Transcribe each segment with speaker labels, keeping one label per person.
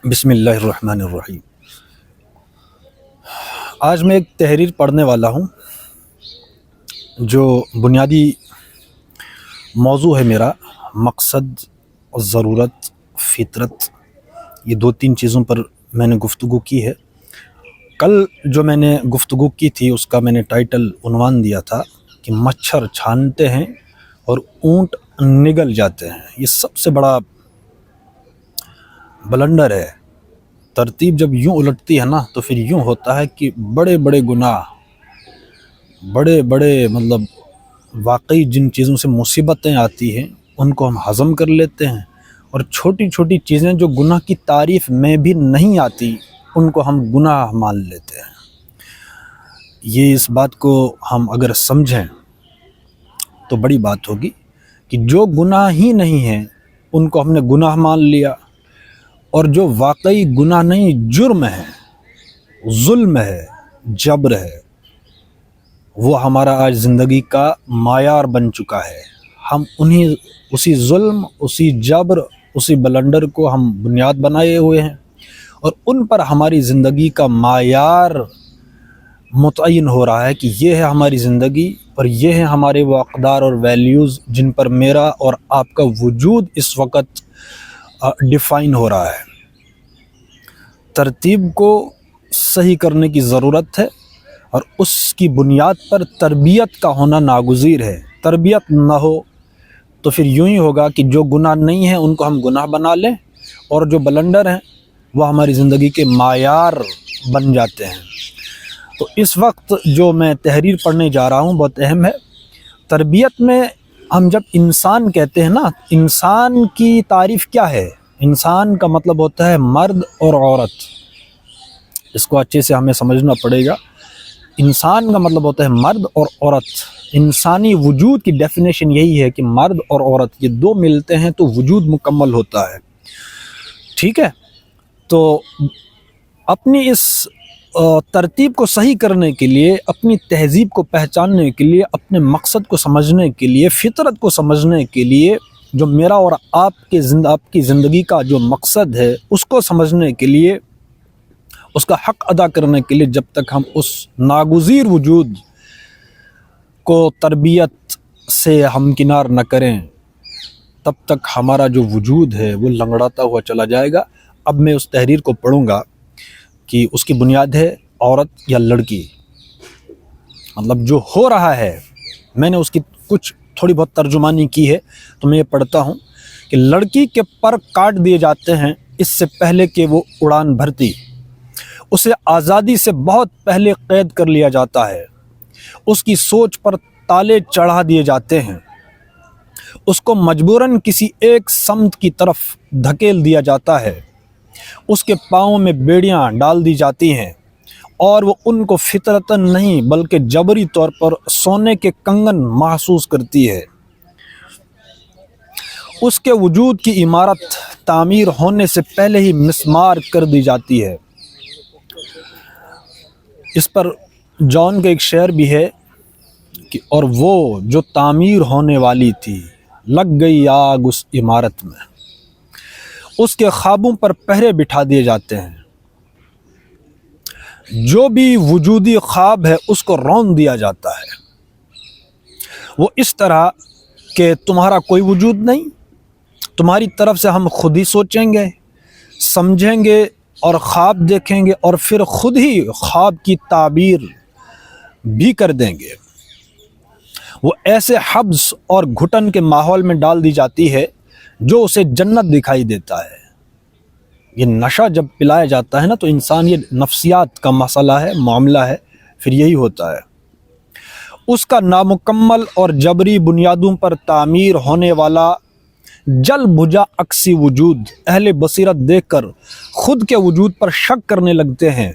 Speaker 1: بسم اللہ الرحمن الرحیم۔ آج میں ایک تحریر پڑھنے والا ہوں جو بنیادی موضوع ہے میرا مقصد، ضرورت، فطرت، یہ دو تین چیزوں پر میں نے گفتگو کی ہے۔ کل جو میں نے گفتگو کی تھی اس کا میں نے ٹائٹل عنوان دیا تھا کہ مچھر چھانتے ہیں اور اونٹ نگل جاتے ہیں۔ یہ سب سے بڑا بلنڈر ہے۔ ترتیب جب یوں الٹتی ہے نا تو پھر یوں ہوتا ہے کہ بڑے بڑے گناہ، بڑے مطلب واقعی جن چیزوں سے مصیبتیں آتی ہیں ان کو ہم ہضم کر لیتے ہیں، اور چھوٹی چھوٹی چیزیں جو گناہ کی تعریف میں بھی نہیں آتی ان کو ہم گناہ مان لیتے ہیں۔ یہ اس بات کو ہم اگر سمجھیں تو بڑی بات ہوگی کہ جو گناہ ہی نہیں ہیں ان کو ہم نے گناہ مان لیا، اور جو واقعی گناہ نہیں، جرم ہے، ظلم ہے، جبر ہے، وہ ہمارا آج زندگی کا معیار بن چکا ہے۔ ہم اسی ظلم، اسی جبر، اسی بلنڈر کو ہم بنیاد بنائے ہوئے ہیں، اور ان پر ہماری زندگی کا معیار متعین ہو رہا ہے کہ یہ ہے ہماری زندگی اور یہ ہے ہمارے وہ اقدار اور ویلیوز جن پر میرا اور آپ کا وجود اس وقت ڈیفائن ہو رہا ہے۔ ترتیب کو صحیح کرنے کی ضرورت ہے، اور اس کی بنیاد پر تربیت کا ہونا ناگزیر ہے۔ تربیت نہ ہو تو پھر یوں ہی ہوگا کہ جو گناہ نہیں ہیں ان کو ہم گناہ بنا لیں، اور جو بلنڈر ہیں وہ ہماری زندگی کے معیار بن جاتے ہیں۔ تو اس وقت جو میں تحریر پڑھنے جا رہا ہوں بہت اہم ہے۔ تربیت میں ہم جب انسان کہتے ہیں نا، انسان کی تعریف کیا ہے؟ انسان کا مطلب ہوتا ہے مرد اور عورت۔ اس کو اچھے سے ہمیں سمجھنا پڑے گا۔ انسان کا مطلب ہوتا ہے مرد اور عورت۔ انسانی وجود کی ڈیفینیشن یہی ہے کہ مرد اور عورت یہ دو ملتے ہیں تو وجود مکمل ہوتا ہے۔ ٹھیک ہے؟ تو اپنی اس ترتیب کو صحیح کرنے کے لیے، اپنی تہذیب کو پہچاننے کے لیے، اپنے مقصد کو سمجھنے کے لیے، فطرت کو سمجھنے کے لیے، جو میرا اور آپ کی زندگی کا جو مقصد ہے اس کو سمجھنے کے لیے، اس کا حق ادا کرنے کے لیے، جب تک ہم اس ناگزیر وجود کو تربیت سے ہمکنار نہ کریں تب تک ہمارا جو وجود ہے وہ لنگڑاتا ہوا چلا جائے گا۔ اب میں اس تحریر کو پڑھوں گا کہ اس کی بنیاد ہے عورت یا لڑکی، مطلب جو ہو رہا ہے۔ میں نے اس کی کچھ تھوڑی بہت ترجمانی کی ہے تو میں یہ پڑھتا ہوں کہ لڑکی کے پر کاٹ دیے جاتے ہیں اس سے پہلے کہ وہ اڑان بھرتی، اسے آزادی سے بہت پہلے قید کر لیا جاتا ہے، اس کی سوچ پر تالے چڑھا دیے جاتے ہیں، اس کو مجبوراً کسی ایک سمت کی طرف دھکیل دیا جاتا ہے، اس کے پاؤں میں بیڑیاں ڈال دی جاتی ہیں، اور وہ ان کو فطرتاً نہیں بلکہ جبری طور پر سونے کے کنگن محسوس کرتی ہے۔ اس کے وجود کی عمارت تعمیر ہونے سے پہلے ہی مسمار کر دی جاتی ہے۔ اس پر جان کا ایک شعر بھی ہے کہ اور وہ جو تعمیر ہونے والی تھی لگ گئی آگ اس عمارت میں، اس کے خوابوں پر پہرے بٹھا دیے جاتے ہیں، جو بھی وجودی خواب ہے اس کو رون دیا جاتا ہے۔ وہ اس طرح کہ تمہارا کوئی وجود نہیں، تمہاری طرف سے ہم خود ہی سوچیں گے، سمجھیں گے اور خواب دیکھیں گے، اور پھر خود ہی خواب کی تعبیر بھی کر دیں گے۔ وہ ایسے حبس اور گھٹن کے ماحول میں ڈال دی جاتی ہے جو اسے جنت دکھائی دیتا ہے۔ یہ نشہ جب پلایا جاتا ہے نا تو انسان، یہ نفسیات کا مسئلہ ہے، معاملہ ہے، پھر یہی ہوتا ہے۔ اس کا نامکمل اور جبری بنیادوں پر تعمیر ہونے والا جل بجھا عکسی وجود اہل بصیرت دیکھ کر خود کے وجود پر شک کرنے لگتے ہیں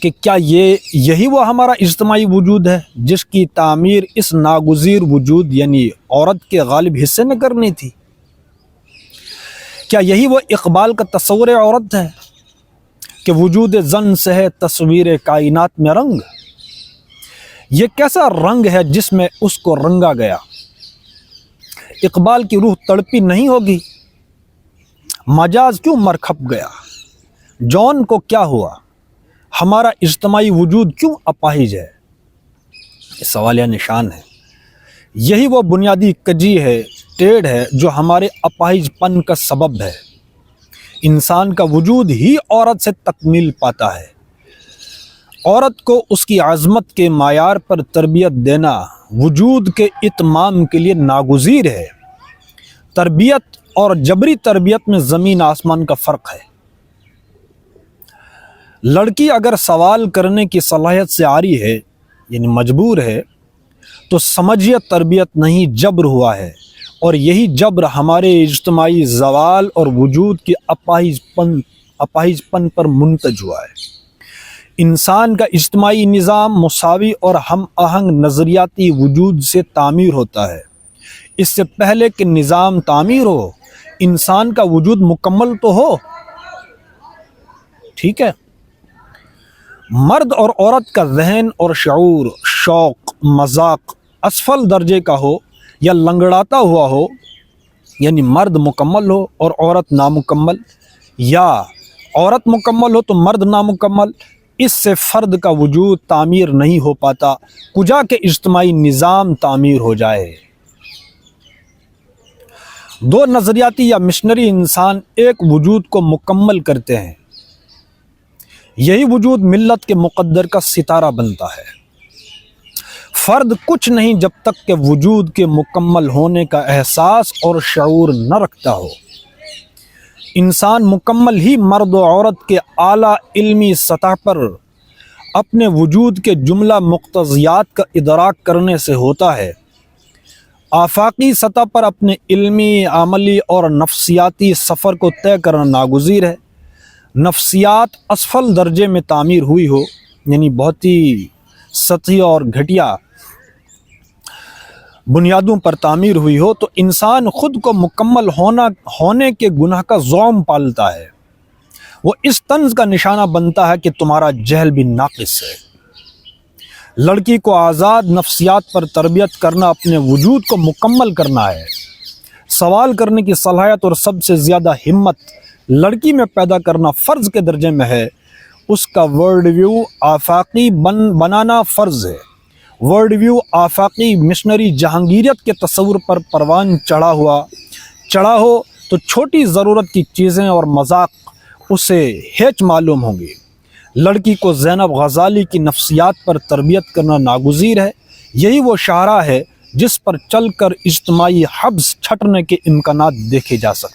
Speaker 1: کہ کیا یہی وہ ہمارا اجتماعی وجود ہے جس کی تعمیر اس ناگزیر وجود یعنی عورت کے غالب حصے نے کرنی تھی؟ کیا یہی وہ اقبال کا تصور عورت ہے کہ وجود زن سے ہے تصویر کائنات میں رنگ؟ یہ کیسا رنگ ہے جس میں اس کو رنگا گیا؟ اقبال کی روح تڑپی نہیں ہوگی؟ مجاز کیوں مر کھپ گیا؟ جون کو کیا ہوا؟ ہمارا اجتماعی وجود کیوں اپاہج ہے؟ یہ سوالیہ نشان ہے۔ یہی وہ بنیادی کجی ہے، ٹیڑھ ہے، جو ہمارے اپاہج پن کا سبب ہے۔ انسان کا وجود ہی عورت سے تکمیل پاتا ہے۔ عورت کو اس کی عظمت کے معیار پر تربیت دینا وجود کے اتمام کے لیے ناگزیر ہے۔ تربیت اور جبری تربیت میں زمین آسمان کا فرق ہے۔ لڑکی اگر سوال کرنے کی صلاحیت سے عاری ہے، یعنی مجبور ہے، تو سمجھیے تربیت نہیں، جبر ہوا ہے، اور یہی جبر ہمارے اجتماعی زوال اور وجود کے اپاہج پن پر منتج ہوا ہے۔ انسان کا اجتماعی نظام مساوی اور ہم آہنگ نظریاتی وجود سے تعمیر ہوتا ہے۔ اس سے پہلے کہ نظام تعمیر ہو، انسان کا وجود مکمل تو ہو۔ ٹھیک ہے؟ مرد اور عورت کا ذہن اور شعور، شوق، مذاق اسفل درجے کا ہو یا لنگڑاتا ہوا ہو، یعنی مرد مکمل ہو اور عورت نامکمل، یا عورت مکمل ہو تو مرد نامکمل، اس سے فرد کا وجود تعمیر نہیں ہو پاتا، کجا کے اجتماعی نظام تعمیر ہو جائے۔ دو نظریاتی یا مشنری انسان ایک وجود کو مکمل کرتے ہیں۔ یہی وجود ملت کے مقدر کا ستارہ بنتا ہے۔ فرد کچھ نہیں جب تک کہ وجود کے مکمل ہونے کا احساس اور شعور نہ رکھتا ہو۔ انسان مکمل ہی مرد و عورت کے اعلیٰ علمی سطح پر اپنے وجود کے جملہ مقتضیات کا ادراک کرنے سے ہوتا ہے۔ آفاقی سطح پر اپنے علمی، عملی اور نفسیاتی سفر کو طے کرنا ناگزیر ہے۔ نفسیات اسفل درجے میں تعمیر ہوئی ہو، یعنی بہت ہی سطحی اور گھٹیا بنیادوں پر تعمیر ہوئی ہو، تو انسان خود کو مکمل ہونے کے گناہ کا زوم پالتا ہے۔ وہ اس طنز کا نشانہ بنتا ہے کہ تمہارا جہل بھی ناقص ہے۔ لڑکی کو آزاد نفسیات پر تربیت کرنا اپنے وجود کو مکمل کرنا ہے۔ سوال کرنے کی صلاحیت اور سب سے زیادہ ہمت لڑکی میں پیدا کرنا فرض کے درجے میں ہے۔ اس کا ورلڈ ویو آفاقی بنانا فرض ہے۔ ورلڈ ویو آفاقی مشنری جہانگیریت کے تصور پر پروان چڑھا ہو تو چھوٹی ضرورت کی چیزیں اور مذاق اسے ہیچ معلوم ہوں گی۔ لڑکی کو زینب غزالی کی نفسیات پر تربیت کرنا ناگزیر ہے۔ یہی وہ شاہراہ ہے جس پر چل کر اجتماعی حبس چھٹنے کے امکانات دیکھے جا سکتے ہیں۔